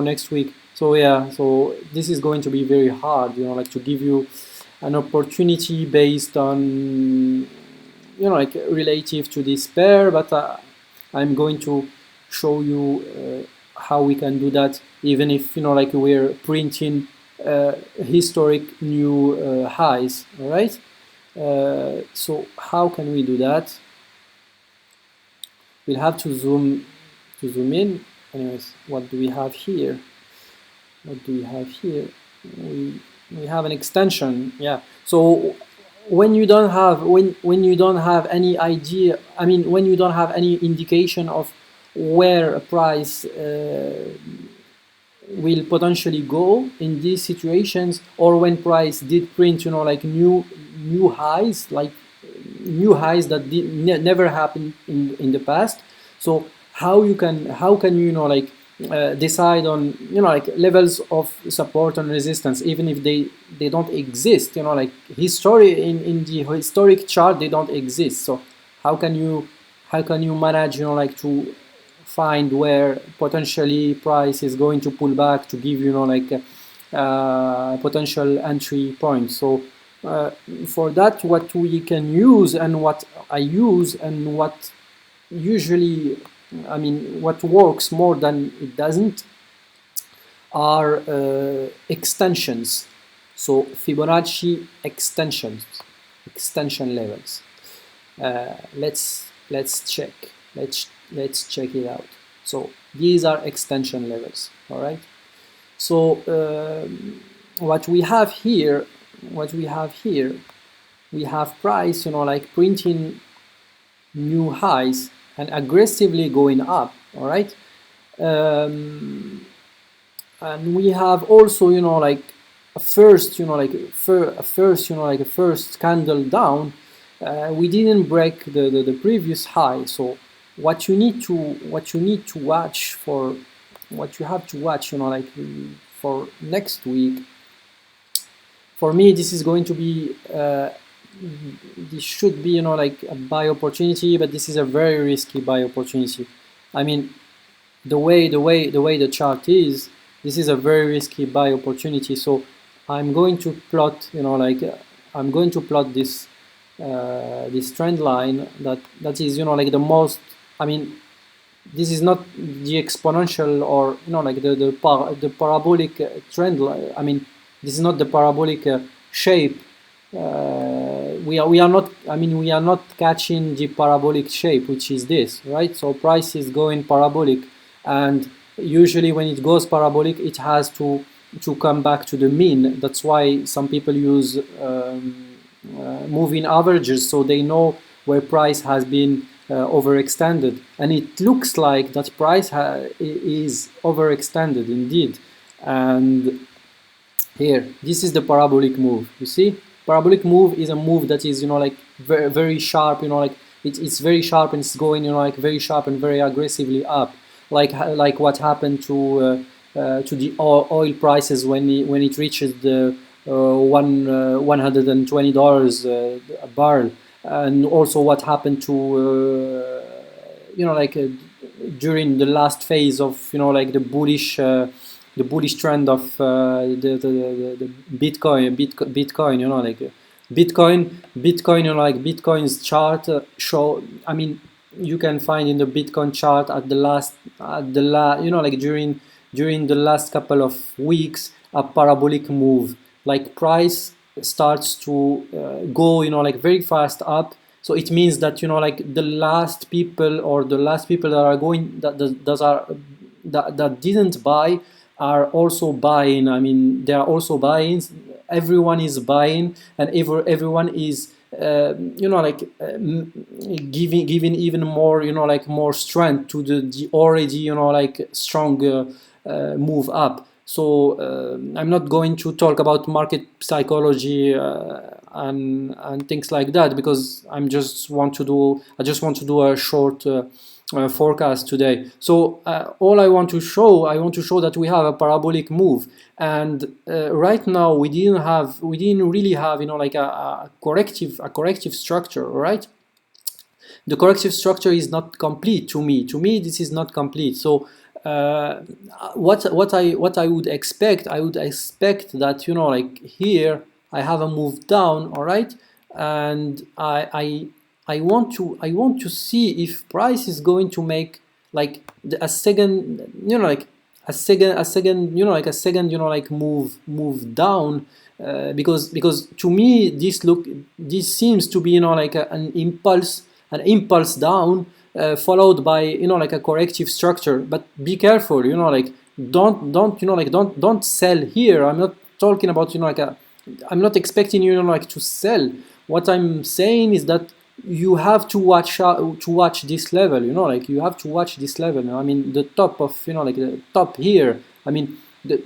next week. So yeah, so this is going to be very hard, like to give you an opportunity based on, like relative to this pair, but I'm going to show you how we can do that, even if, like we're printing historic new highs, all right? So how can we do that? We'll have to zoom in. Anyways, what do we have here? What do we have here? We have an extension. Yeah. So when you don't have you don't have any idea, I mean, when you don't have any indication of where a price will potentially go in these situations, or when price did print, like new highs, like new highs that never happened in the past. So how can you, like decide on, like levels of support and resistance, even if they don't exist, like history in the historic chart, they don't exist. So how can you manage, like to find where potentially price is going to pull back to give, like potential entry points? So for that, what we can use and what I use and what usually, I mean, what works more than it doesn't are extensions. So Fibonacci extension levels. Let's check. Let's check it out. So these are extension levels. All right. So what we have here, we have price, like printing new highs and aggressively going up. All right. And we have also, like a first, a first candle down. We didn't break the previous high. So what you need to watch for, what you have to watch, like for next week, for me, this is going to be this should be, like a buy opportunity, but this is a very risky buy opportunity. I mean, the way the chart is, this is a very risky buy opportunity. So I'm going to plot, like I'm going to plot this this trend line that is, like the most, I mean, this is not the exponential or, like the parabolic trend line. I mean, this is not the parabolic shape. We are not, I mean, we are not catching the parabolic shape, which is this, right? So price is going parabolic, and usually when it goes parabolic, it has to come back to the mean. That's why some people use moving averages, so they know where price has been overextended, and it looks like that price is overextended indeed. And here, this is the parabolic move. You see, parabolic move is a move that is, like very, very sharp. Like it's very sharp, and it's going, like very sharp and very aggressively up, like what happened to the oil prices when it reaches the $120 a barrel, and also what happened to like during the last phase of, like the bullish trend of the Bitcoin, like Bitcoin, like Bitcoin's chart show. I mean, you can find in the Bitcoin chart at the last, like during the last couple of weeks, a parabolic move. Like price starts to go, like very fast up. So it means that, like the last people that are going, that didn't buy, are also buying. I mean, they are also buying. Everyone is buying, and everyone is like giving even more, like more strength to the already, like strong move up. So I'm not going to talk about market psychology and things like that, because I just want to do a short forecast today. So all I want to show that we have a parabolic move, and right now we didn't really have, like a corrective structure. All right, the corrective structure is not complete to me. This is not complete. So uh, what I would expect, I would expect that, you know, like here I have a move down, all right, and I want to see if price is going to make like a second, you know, like a second, you know, like a second, you know, like move down, because to me this seems to be, you know, like an impulse down, followed by, you know, like a corrective structure. But be careful, you know, like don't you know, like don't sell here. I'm not talking about, you know, like I'm not expecting you, you know, like to sell. What I'm saying is that you have to watch this level, you know, like you have to watch this level. I mean, the top of, you know, like the top here, I mean, the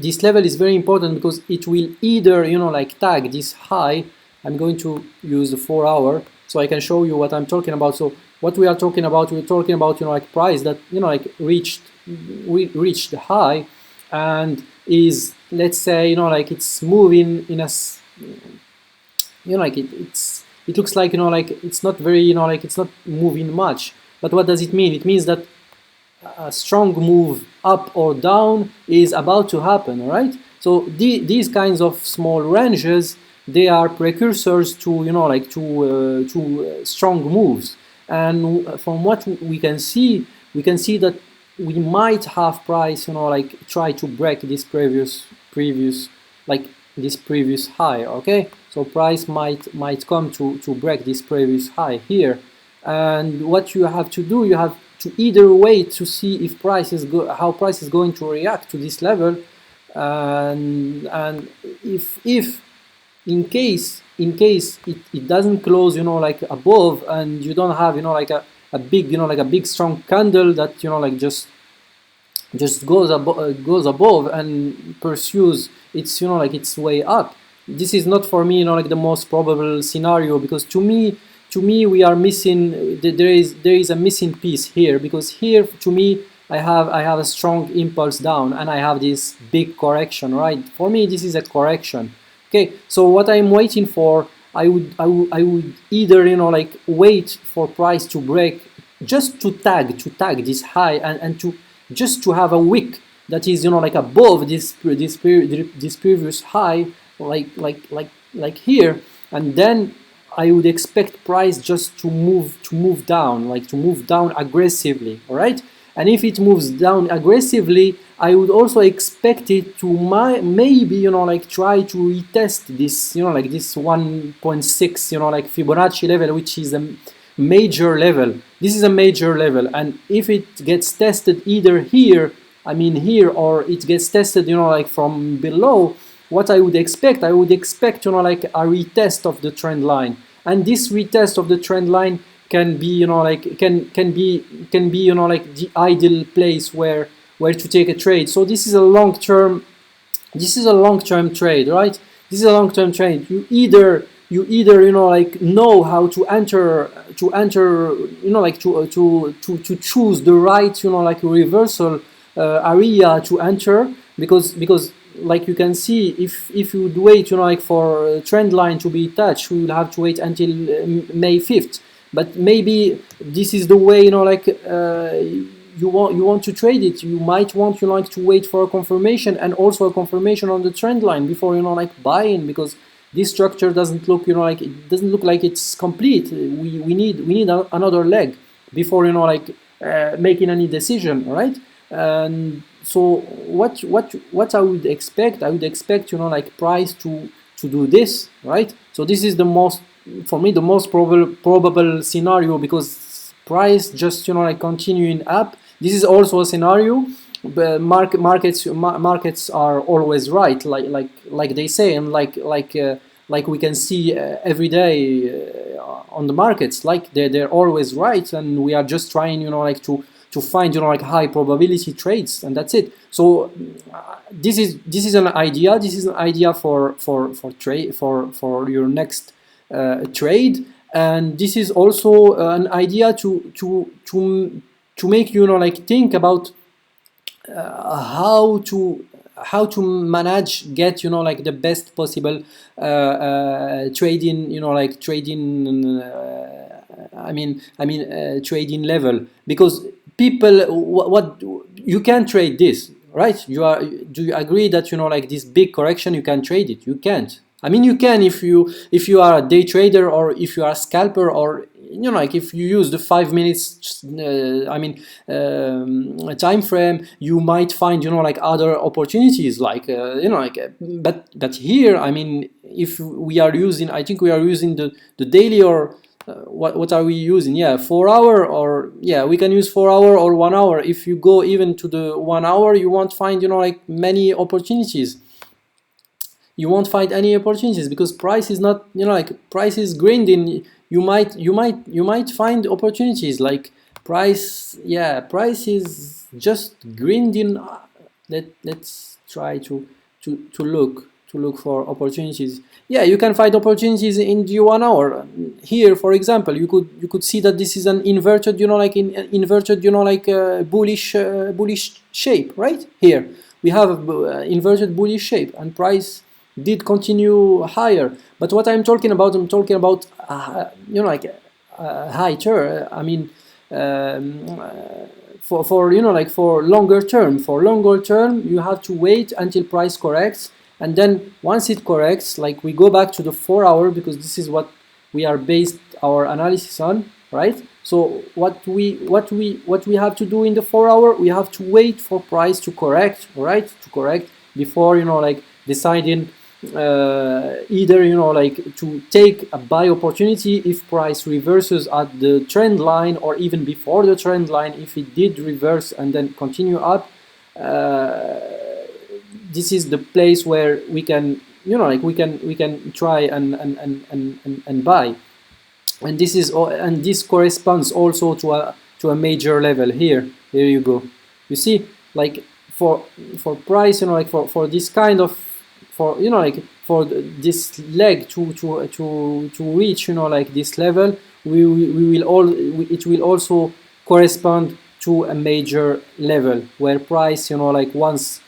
this level is very important because it will either, you know, like tag this high. I'm going to use the 4 hour so I can show you what I'm talking about. So what we are talking about, we're talking about, you know, like price that, you know, like we reached the high and is, let's say, you know, like it's moving in a, you know, like it looks like, you know, like it's not very, you know, like it's not moving much. But what does it mean? It means that a strong move up or down is about to happen, all right? So these kinds of small ranges, they are precursors to, you know, like to strong moves. And from what we can see that we might have price, you know, like try to break this previous like this previous high. Okay, so price might come to break this previous high here. And what you have to do, you have to either wait to see if price is how price is going to react to this level, and if in case it doesn't close, you know, like above, and you don't have, you know, like a big, you know, like a big strong candle that, you know, like just goes above and pursues its, you know, like its way up. This is not for me, you know, like the most probable scenario, because to me we are missing, there is a missing piece here, because here to me I have a strong impulse down and I have this big correction, right? For me this is a correction. Okay, so what I'm waiting for, I would either, you know, like wait for price to break, just to tag this high, and to just to have a wick that is, you know, like above this previous high, like here, and then I would expect price just to move down, like to move down aggressively, all right? And if it moves down aggressively, I would also expect it to maybe, you know, like try to retest this, you know, like this 1.6, you know, like Fibonacci level, which is a major level. This is a major level, and if it gets tested either here, I mean here, or it gets tested, you know, like from below, what I would expect, you know, like a retest of the trend line. And this retest of the trend line can be, you know, like can be, you know, like the ideal place where to take a trade. So this is a long-term trade, right? This is a long-term trade. You either, you know, like know how to enter, you know, like to choose the right, you know, like reversal area to enter, because like you can see, if you would wait, you know, like for a trend line to be touched, we will have to wait until May 5th. But maybe this is the way, you know, like you want to trade it. You might want, you know, like to wait for a confirmation, and also a confirmation on the trend line before, you know, like buying, because this structure doesn't look, you know, like it doesn't look like it's complete. We need another leg before, you know, like making any decision, right? And so what I would expect, you know, like price to do this, right? So this is the most, for me, the most probable scenario, because price just, you know, like continuing up. This is also a scenario, but markets are always right, like they say, and like we can see every day on the markets, like they're always right, and we are just trying, you know, like to find, you know, like high probability trades, and that's it. So this is an idea. This is an idea for trade, for your next trade, and this is also an idea to make you, you know, like think about how to manage, get, you know, like the best possible trading, you know, like trading trading level, because people, what you can trade this, right? Do you agree that, you know, like this big correction, you can trade it? You can't. I mean, you can if you are a day trader, or if you are a scalper, or, you know, like if you use the 5 minutes time frame, you might find, you know, like other opportunities, like you know, like but here, I mean, if we are using, I think we are using the daily, or what are we using? Yeah, 4 hour, or yeah, we can use 4 hour or 1 hour. If you go even to the 1 hour, you won't find, you know, like many opportunities. You won't find any opportunities, because price is not, you know, like price is grinding. You might find opportunities, like price, yeah, price is just grinding. Let's try to look for opportunities. Yeah, you can find opportunities in the 1 hour. Here, for example, you could see that this is an inverted, you know, like inverted, you know, like bullish shape. Right here we have inverted bullish shape, and price did continue higher. But what I'm talking about, you know, like higher. I mean, for you know, like for longer term. For longer term, you have to wait until price corrects, and then once it corrects, like we go back to the 4 hour, because this is what we are based our analysis on, right? So what we have to do in the 4 hour, we have to wait for price to correct, right? To correct before, you know, like deciding either, you know, like to take a buy opportunity if price reverses at the trend line, or even before the trend line, if it did reverse and then continue up. This is the place where we can, you know, like we can try and buy. And this is, and this corresponds also to a major level. Here you go. You see, like for price, you know, like for this kind of, for, you know, like for this leg to reach, you know, like this level, it will also correspond to a major level, where price, you know, like once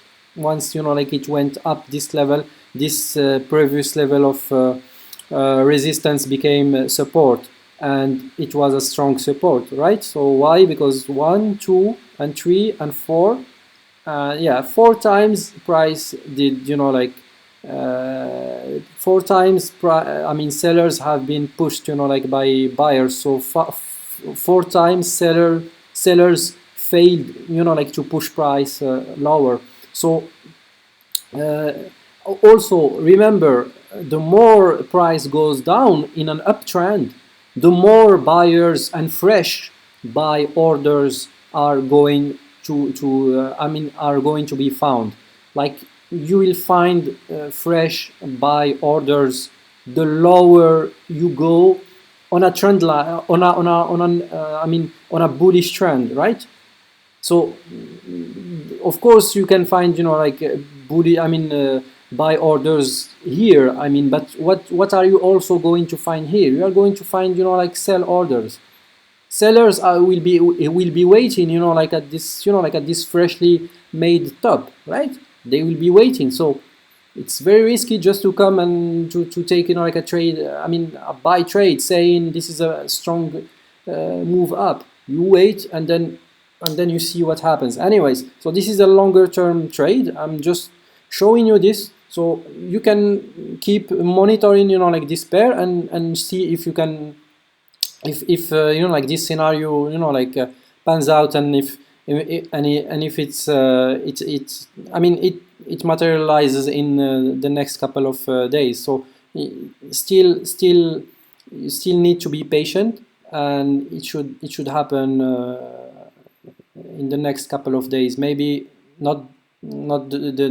you know, like it went up this level, this previous level of resistance became support, and it was a strong support, right? So why? Because 1, 2 and 3 and 4, yeah, 4 times price did, you know, like 4 times I mean, sellers have been pushed, you know, like by buyers. So 4 times sellers failed, you know, like to push price lower. So also remember, the more price goes down in an uptrend, the more buyers and fresh buy orders are going are going to be found. Like you will find fresh buy orders the lower you go on a trend line, on a bullish trend, right? So of course you can find, you know, like buy orders here. I mean, but what are you also going to find here? You are going to find, you know, like sell orders. Sellers will be waiting, you know, like at this, you know, like at this freshly made top, right? They will be waiting. So it's very risky just to come and to take, you know, like a trade, a buy trade, saying this is a strong move up. You wait, and then you see what happens. Anyways, so this is a longer term trade. I'm just showing you this so you can keep monitoring, you know, like this pair, and see if you can, if you know, like this scenario, you know, like pans out, and if it's it materializes in the next couple of days. So still you still need to be patient, and it should happen in the next couple of days. Maybe not the